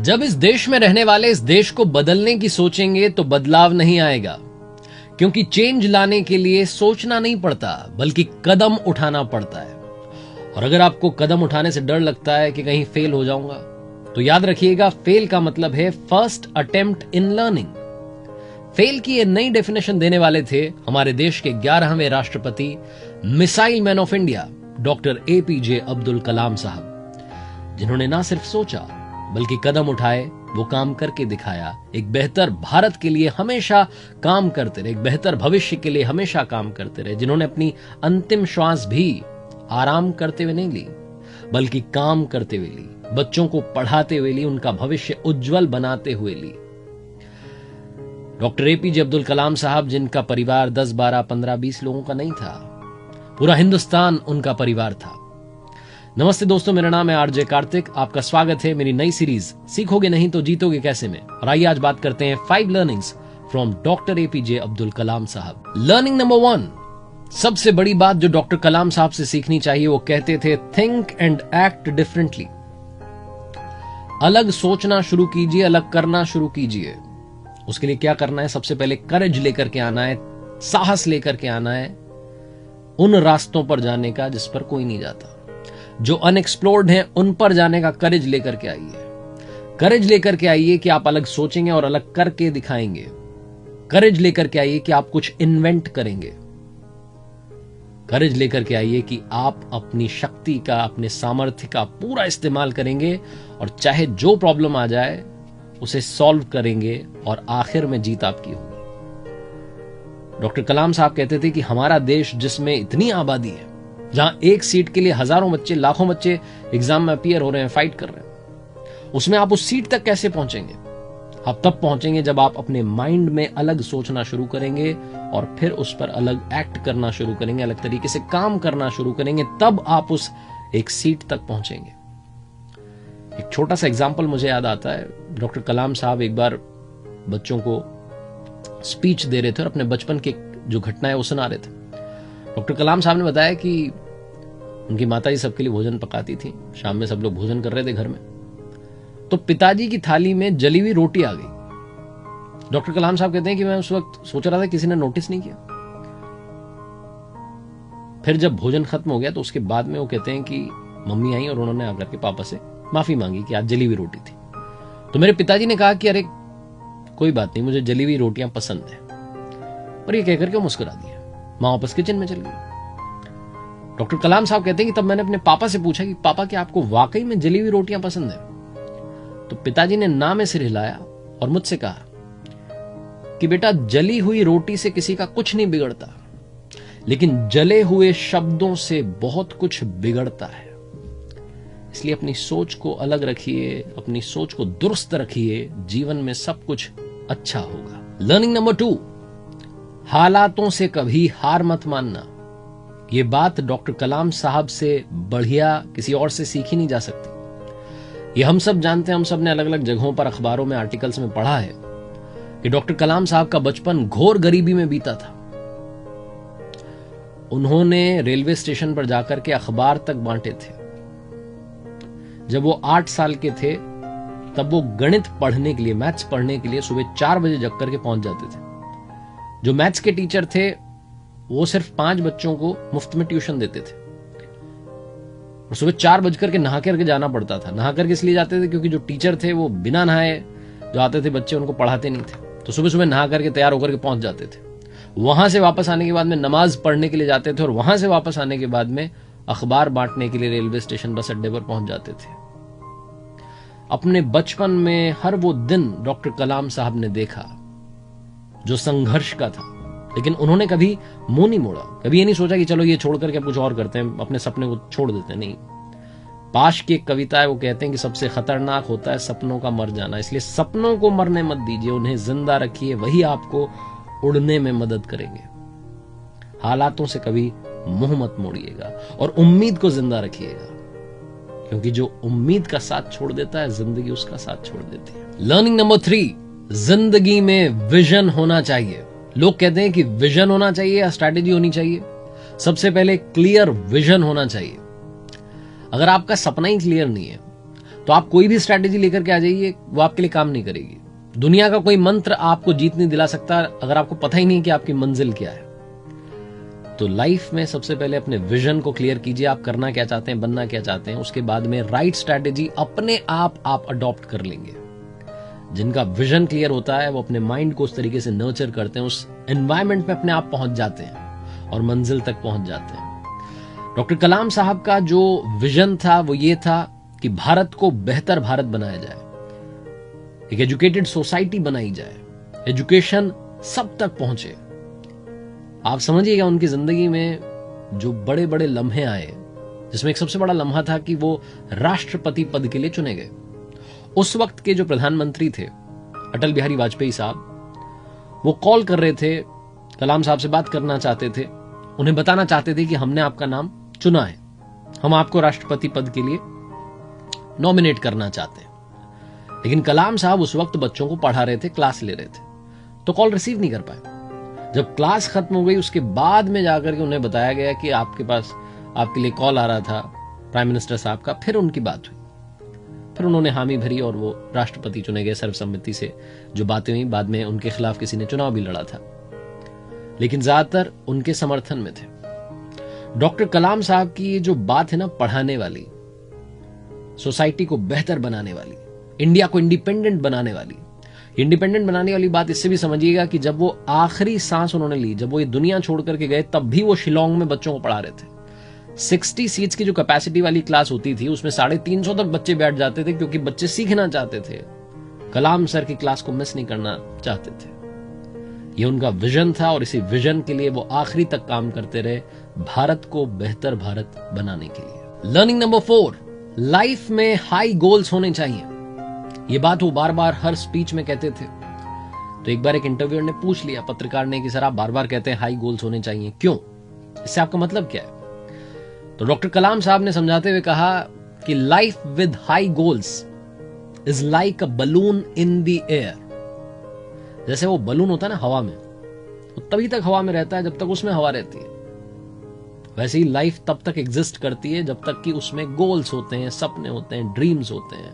जब इस देश में रहने वाले इस देश को बदलने की सोचेंगे तो बदलाव नहीं आएगा, क्योंकि चेंज लाने के लिए सोचना नहीं पड़ता बल्कि कदम उठाना पड़ता है। और अगर आपको कदम उठाने से डर लगता है कि कहीं फेल हो जाऊंगा, तो याद रखिएगा, फेल का मतलब है first attempt in learning. Fail की ये नई डेफिनेशन देने वाले थे हमारे देश के 11वें राष्ट्रपति, missile man of India, doctor APJ Abdul Kalam साहब, जिन्होंने ना सिर्फ सोचा बल्कि कदम उठाए, वो काम करके दिखाया। एक बेहतर भारत के लिए हमेशा काम करते रहे, एक बेहतर भविष्य के लिए हमेशा काम करते रहे, जिन्होंने अपनी अंतिम श्वास भी आराम करते हुए नहीं ली बल्कि काम करते हुए ली, बच्चों को पढ़ाते हुए ली, उनका भविष्य उज्जवल बनाते हुए ली। डॉक्टर एपीजे अब्दुल कलाम साहब, जिनका परिवार 10, 12, 15, 20 लोगों का नहीं था, पूरा हिंदुस्तान उनका परिवार था। नमस्ते दोस्तों, मेरा नाम है आरजे कार्तिक। आपका स्वागत है मेरी नई सीरीज सीखोगे नहीं तो जीतोगे कैसे में। और आइए आज बात करते हैं 5 learnings from doctor APJ Abdul Kalam साहब। लर्निंग नंबर 1, सबसे बड़ी बात जो डॉक्टर कलाम साहब से सीखनी चाहिए, वो कहते थे थिंक एंड एक्ट डिफरेंटली। अलग सोचना शुरू कीजिए, अलग करना शुरू कीजिए। उसके लिए क्या करना है? सबसे पहले करेज लेकर के आना है, साहस लेकर के आना है उन रास्तों पर जाने का जिस पर कोई नहीं जाता, जो अनएक्सप्लोर्ड हैं, उन पर जाने का करेज लेकर के आइए। करेज लेकर के आइए कि आप अलग सोचेंगे और अलग करके दिखाएंगे। करेज लेकर के आइए कि आप कुछ इन्वेंट करेंगे। करेज लेकर के आइए कि आप अपनी शक्ति का, अपने सामर्थ्य का पूरा इस्तेमाल करेंगे और चाहे जो प्रॉब्लम आ जाए उसे सॉल्व करेंगे और आखिर में जीत आपकी होगी। डॉक्टर कलाम साहब कहते थे कि हमारा देश, जिसमें इतनी आबादी है, जहां एक सीट के लिए हजारों बच्चे, लाखों बच्चे एग्जाम में अपीयर हो रहे हैं, फाइट कर रहे हैं, उसमें आप उस सीट तक कैसे पहुंचेंगे? आप तब पहुंचेंगे जब आप अपने माइंड में अलग सोचना शुरू करेंगे और फिर उस पर अलग एक्ट करना शुरू करेंगे, अलग तरीके से काम करना शुरू करेंगे, तब आप उस एक सीट तक पहुंचेंगे। एक छोटा सा एग्जाम्पल मुझे याद आता है। डॉक्टर कलाम साहब एक बार बच्चों को स्पीच दे रहे थे और अपने बचपन की जो घटना है वो सुना रहे थे। डॉक्टर कलाम साहब ने बताया कि उनकी माता जी सबके लिए भोजन पकाती थी। शाम में सब लोग भोजन कर रहे थे घर में, तो पिताजी की थाली में जली हुई रोटी आ गई। डॉक्टर कलाम साहब कहते हैं कि मैं उस वक्त सोच रहा था, किसी ने नोटिस नहीं किया। फिर जब भोजन खत्म हो गया तो उसके बाद में वो कहते हैं कि मम्मी आई और उन्होंने आकर के पापा से माफी मांगी कि आज जली हुई रोटी थी। तो मेरे पिताजी ने कहा कि अरे कोई बात नहीं, मुझे जली हुई रोटियां पसंद है। और ये कहकर के मुस्कुरा दिया। मां वापस किचन में चल गई। डॉक्टर कलाम साहब कहते हैं कि तब मैंने अपने पापा से पूछा कि पापा, क्या आपको वाकई में जली हुई रोटियां पसंद है? तो पिताजी ने ना में सिर हिलाया और मुझसे कहा कि बेटा, जली हुई रोटी से किसी का कुछ नहीं बिगड़ता, लेकिन जले हुए शब्दों से बहुत कुछ बिगड़ता है। इसलिए अपनी सोच को अलग रखिए, अपनी सोच को दुरुस्त रखिए, जीवन में सब कुछ अच्छा होगा। लर्निंग नंबर 2, हालातों से कभी हार मत मानना। यह बात डॉक्टर कलाम साहब से बढ़िया किसी और से सीखी नहीं जा सकती। यह हम सब जानते हैं, हम सब ने अलग अलग जगहों पर, अखबारों में, आर्टिकल्स में पढ़ा है कि डॉक्टर कलाम साहब का बचपन घोर गरीबी में बीता था। उन्होंने रेलवे स्टेशन पर जाकर के अखबार तक बांटे थे। जब वो 8 साल के थे तब वो गणित पढ़ने के लिए, मैथ्स पढ़ने के लिए सुबह 4 बजे जग करके पहुंच जाते थे। जो मैथ्स के टीचर थे वो सिर्फ 5 बच्चों को मुफ्त में ट्यूशन देते थे और सुबह 4 बज करके नहा करके जाना पड़ता था। नहा करके इसलिए जाते थे क्योंकि जो टीचर थे वो बिना नहाए जो आते थे बच्चे, उनको पढ़ाते नहीं थे। तो सुबह सुबह नहा करके तैयार होकर के पहुंच जाते थे। वहां से वापस आने के बाद में नमाज पढ़ने के लिए जाते थे और वहां से वापस आने के बाद में अखबार बांटने के लिए रेलवे स्टेशन, बस अड्डे पर पहुंच जाते थे। अपने बचपन में हर वो दिन डॉक्टर कलाम साहब ने देखा जो संघर्ष का था, लेकिन उन्होंने कभी मुंह नहीं मोड़ा। कभी ये नहीं सोचा कि चलो ये छोड़ करके अब कुछ और करते हैं, अपने सपने को छोड़ देते हैं। नहीं। पाश की एक कविता है, वो कहते हैं कि सबसे खतरनाक होता है सपनों का मर जाना। इसलिए सपनों को मरने मत दीजिए, उन्हें जिंदा रखिए, वही आपको उड़ने में मदद करेंगे। हालातों से कभी मुंह मत मोड़िएगा और उम्मीद को जिंदा रखिएगा, क्योंकि जो उम्मीद का साथ छोड़ देता है, जिंदगी उसका साथ छोड़ देती है। लर्निंग नंबर 3, जिंदगी में विजन होना चाहिए। लोग कहते हैं कि विजन होना चाहिए या स्ट्रैटेजी होनी चाहिए। सबसे पहले क्लियर विजन होना चाहिए। अगर आपका सपना ही क्लियर नहीं है तो आप कोई भी स्ट्रैटेजी लेकर के आ जाइए, वो आपके लिए काम नहीं करेगी। दुनिया का कोई मंत्र आपको जीत नहीं दिला सकता अगर आपको पता ही नहीं कि आपकी मंजिल क्या है। तो लाइफ में सबसे पहले अपने विजन को क्लियर कीजिए, आप करना क्या चाहते हैं, बनना क्या चाहते हैं। उसके बाद में राइट स्ट्रैटेजी अपने आप अडॉप्ट कर लेंगे। जिनका विजन क्लियर होता है वो अपने माइंड को उस तरीके से नर्चर करते हैं, उस एनवायरमेंट में अपने आप पहुंच जाते हैं और मंजिल तक पहुंच जाते हैं। डॉक्टर कलाम साहब का जो विजन था वो ये था कि भारत को बेहतर भारत बनाया जाए, एक एजुकेटेड सोसाइटी बनाई जाए, एजुकेशन सब तक पहुंचे। आप समझिएगा उनकी जिंदगी में जो बड़े बड़े लम्हे आए, जिसमें एक सबसे बड़ा लम्हा था कि वो राष्ट्रपति पद के लिए चुने गए। उस वक्त के जो प्रधानमंत्री थे अटल बिहारी वाजपेयी साहब, वो कॉल कर रहे थे, कलाम साहब से बात करना चाहते थे, उन्हें बताना चाहते थे कि हमने आपका नाम चुना है, हम आपको राष्ट्रपति पद के लिए नॉमिनेट करना चाहते हैं। लेकिन कलाम साहब उस वक्त बच्चों को पढ़ा रहे थे, क्लास ले रहे थे, तो कॉल रिसीव नहीं कर पाए। जब क्लास खत्म हो गई उसके बाद में जाकर के उन्हें बताया गया कि आपके पास आपके लिए कॉल आ रहा था प्राइम मिनिस्टर साहब का, फिर उनकी बात हुई, फिर उन्होंने हामी भरी और वो राष्ट्रपति चुने गए सर्वसम्मति से। जो बातें हुई, बाद में उनके खिलाफ किसी ने चुनाव भी लड़ा था, लेकिन ज्यादातर उनके समर्थन में थे। डॉक्टर कलाम साहब की ये जो बात है ना, पढ़ाने वाली, सोसाइटी को बेहतर बनाने वाली, इंडिया को इंडिपेंडेंट बनाने वाली, इंडिपेंडेंट बनाने वाली बात इससे भी समझिएगा कि जब वो आखिरी सांस उन्होंने ली, जब वो ये दुनिया छोड़ करके गए, तब भी वो शिलोंग में बच्चों को पढ़ा रहे थे। 60 सीट्स की जो कैपेसिटी वाली क्लास होती थी उसमें 350 तक बच्चे बैठ जाते थे, क्योंकि बच्चे सीखना चाहते थे, कलाम सर की क्लास को मिस नहीं करना चाहते थे। ये उनका विजन था और इसी विजन के लिए वो आखिरी तक काम करते रहे, भारत को बेहतर भारत बनाने के लिए। लर्निंग नंबर 4, लाइफ में हाई गोल्स होने चाहिए। ये बात वो बार बार हर स्पीच में कहते थे। तो एक बार एक इंटरव्यूअर ने पूछ लिया पत्रकार ने कि सर आप बार बार कहते हैं हाई गोल्स होने चाहिए, क्यों, इससे आपका मतलब क्या है? तो डॉक्टर कलाम साहब ने समझाते हुए कहा कि life with high goals is like a balloon in the air. जैसे वो बलून होता है ना हवा में, वो तभी तक हवा में रहता है जब तक उसमें हवा रहती है। वैसे ही लाइफ तब तक एग्जिस्ट करती है जब तक कि उसमें गोल्स होते हैं, सपने होते हैं, ड्रीम्स होते हैं,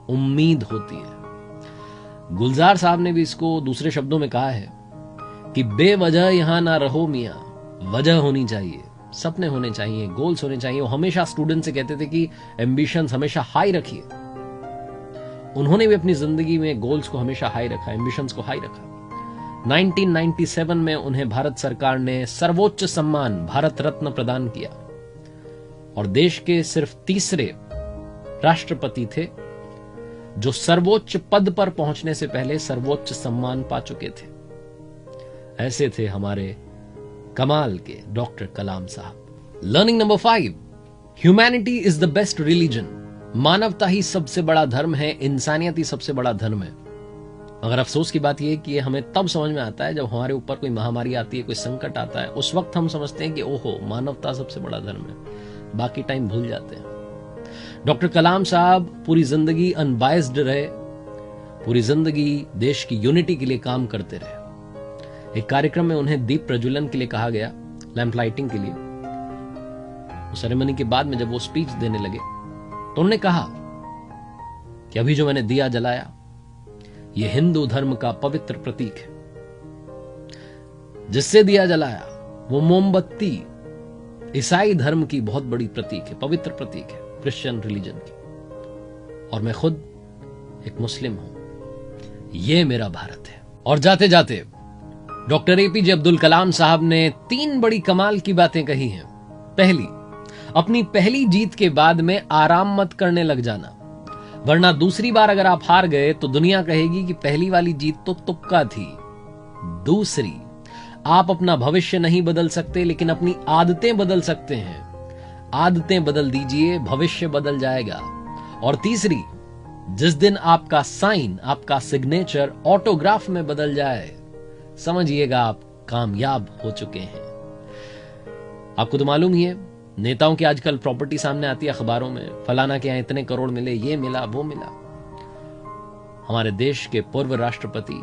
उम्मीद होती है। गुलजार साहब ने भी इसको दूसरे शब्दों में कहा है कि बेवजह यहां ना रहो मियां, वजह होनी चाहिए, सपने होने चाहिए, गोल्स होने चाहिए। वो हमेशा स्टूडेंट से कहते थे कि एम्बिशंस हमेशा हाई रखिए। उन्होंने भी अपनी जिंदगी में गोल्स को हमेशा हाई रखा, एम्बिशंस को हाई रखा। 1997 में उन्हें भारत सरकार ने सर्वोच्च सम्मान भारत रत्न प्रदान किया और देश के सिर्फ तीसरे राष्ट्रपति थे जो सर्वोच्च पद पर पहुंचने से पहले सर्वोच्च सम्मान पा चुके थे। ऐसे थे हमारे कमाल के डॉक्टर कलाम साहब। Learning number 5, humanity is the best religion. मानवता ही सबसे बड़ा धर्म है, इंसानियत ही सबसे बड़ा धर्म है। मगर अफसोस की बात यह है कि ये हमें तब समझ में आता है जब हमारे ऊपर कोई महामारी आती है, कोई संकट आता है। उस वक्त हम समझते हैं कि ओहो मानवता सबसे बड़ा धर्म है, बाकी टाइम भूल जाते हैं। डॉक्टर कलाम साहब पूरी जिंदगी अनबायस्ड रहे, पूरी जिंदगी देश की यूनिटी के लिए काम करते रहे। एक कार्यक्रम में उन्हें दीप प्रज्वलन के लिए कहा गया, लैंप लाइटिंग के लिए। सेरेमनी के बाद में जब वो स्पीच देने लगे तो उन्होंने कहा कि अभी जो मैंने दिया जलाया ये हिंदू धर्म का पवित्र प्रतीक है। जिससे दिया जलाया वो मोमबत्ती ईसाई धर्म की बहुत बड़ी प्रतीक है, पवित्र प्रतीक है, क्रिश्चियन रिलीजन की। और मैं खुद एक मुस्लिम हूं, ये मेरा भारत है। और जाते जाते डॉक्टर एपीजे अब्दुल कलाम साहब ने 3 बड़ी कमाल की बातें कही हैं। पहली, अपनी पहली जीत के बाद में आराम मत करने लग जाना, वरना दूसरी बार अगर आप हार गए तो दुनिया कहेगी कि पहली वाली जीत तो तुक्का थी। दूसरी, आप अपना भविष्य नहीं बदल सकते लेकिन अपनी आदतें बदल सकते हैं। आदतें बदल दीजिए, भविष्य बदल जाएगा। और तीसरी, जिस दिन आपका साइन, आपका सिग्नेचर ऑटोग्राफ में बदल जाए, समझिएगा आप कामयाब हो चुके हैं। आपको तो मालूम ही है, नेताओं की आजकल प्रॉपर्टी सामने आती है अखबारों में, फलाना के यहां इतने करोड़ मिले, ये मिला, वो मिला। हमारे देश के पूर्व राष्ट्रपति,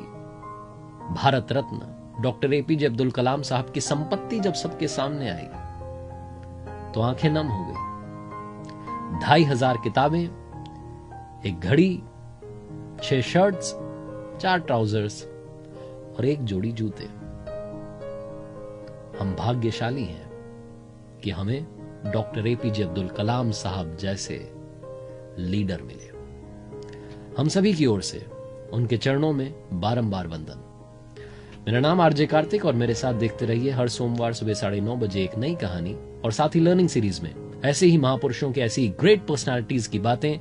भारत रत्न डॉक्टर एपीजे अब्दुल कलाम साहब की संपत्ति जब सबके सामने आई तो आंखें नम हो गई। 2500 किताबें, एक घड़ी, 6 शर्ट्स, 4 ट्राउजर्स और एक जोड़ी जूते। हम भाग्यशाली हैं कि हमें डॉक्टर एपीजे अब्दुल कलाम साहब जैसे लीडर मिले। हम सभी की ओर से उनके चरणों में बारंबार वंदन। मेरा नाम आरजे कार्तिक और मेरे साथ देखते रहिए हर सोमवार सुबह 9:30 बजे एक नई कहानी, और साथ ही लर्निंग सीरीज में ऐसे ही महापुरुषों के, ऐसी ग्रेट पर्सनालिटीज की बातें,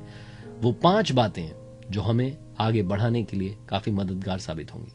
वो 5 बातें जो हमें आगे बढ़ाने के लिए काफी मददगार साबित होंगी।